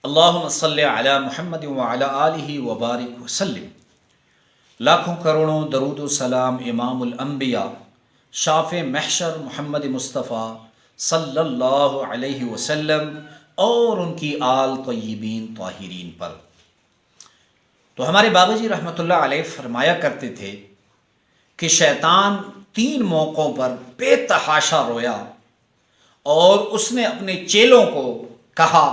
اللہم صلی علی محمد وعلی آلہ وبارک وسلم۔ لاکھوں کروڑوں درود و سلام امام الانبیاء شافع محشر محمد مصطفیٰ صلی اللہ علیہ وسلم اور ان کی آل طیبین طاہرین پر۔ تو ہمارے بابا جی رحمۃ اللہ علیہ فرمایا کرتے تھے کہ شیطان 3 موقعوں پر بے تحاشا رویا اور اس نے اپنے چیلوں کو کہا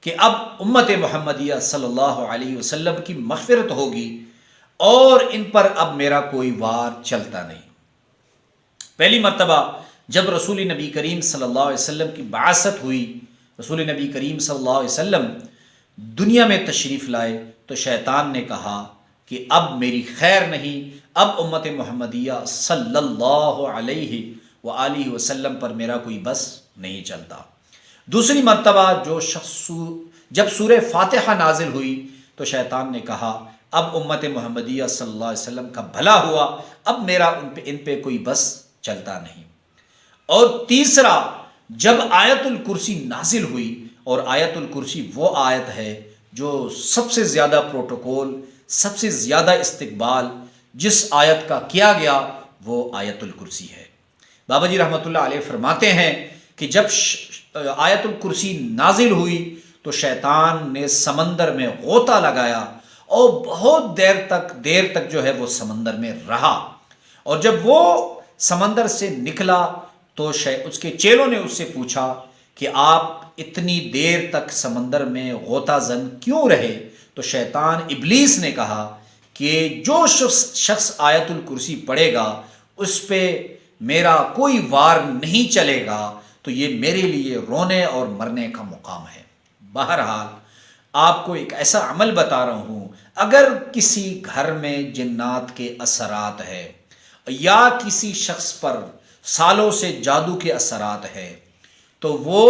کہ اب امت محمدیہ صلی اللہ علیہ وسلم کی مغفرت ہوگی اور ان پر اب میرا کوئی وار چلتا نہیں۔ پہلی مرتبہ جب رسول نبی کریم صلی اللہ علیہ وسلم کی بعثت ہوئی، رسول نبی کریم صلی اللہ علیہ وسلم دنیا میں تشریف لائے تو شیطان نے کہا کہ اب میری خیر نہیں، اب امت محمدیہ صلی اللہ علیہ وآلہ وسلم پر میرا کوئی بس نہیں چلتا۔ دوسری مرتبہ جب سورہ فاتحہ نازل ہوئی تو شیطان نے کہا اب امت محمدیہ صلی اللہ علیہ وسلم کا بھلا ہوا، اب میرا ان پہ کوئی بس چلتا نہیں۔ اور تیسرا جب آیت الکرسی نازل ہوئی، اور آیت الکرسی وہ آیت ہے جو سب سے زیادہ پروٹوکول، سب سے زیادہ استقبال جس آیت کا کیا گیا وہ آیت الکرسی ہے۔ بابا جی رحمۃ اللہ علیہ فرماتے ہیں کہ جب آیت الکرسی نازل ہوئی تو شیطان نے سمندر میں غوطہ لگایا اور بہت دیر تک جو ہے وہ سمندر میں رہا، اور جب وہ سمندر سے نکلا تو اس کے چیلوں نے اس سے پوچھا کہ آپ اتنی دیر تک سمندر میں غوطہ زن کیوں رہے؟ تو شیطان ابلیس نے کہا کہ جو شخص آیت الکرسی پڑھے گا اس پہ میرا کوئی وار نہیں چلے گا، تو یہ میرے لیے رونے اور مرنے کا مقام ہے۔ بہرحال آپ کو ایک ایسا عمل بتا رہا ہوں، اگر کسی گھر میں جنات کے اثرات ہے یا کسی شخص پر سالوں سے جادو کے اثرات ہے تو وہ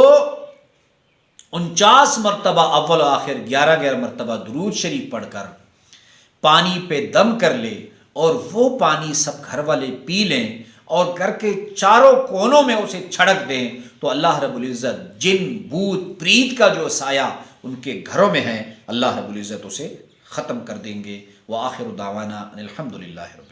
49 مرتبہ اول و آخر 11 مرتبہ درود شریف پڑھ کر پانی پہ دم کر لے، اور وہ پانی سب گھر والے پی لیں اور گھر کے چاروں کونوں میں اسے چھڑک دیں، تو اللہ رب العزت جن بھوت پریت کا جو سایہ ان کے گھروں میں ہے، اللہ رب العزت اسے ختم کر دیں گے۔ وآخر دعوانا ان الحمد للہ رب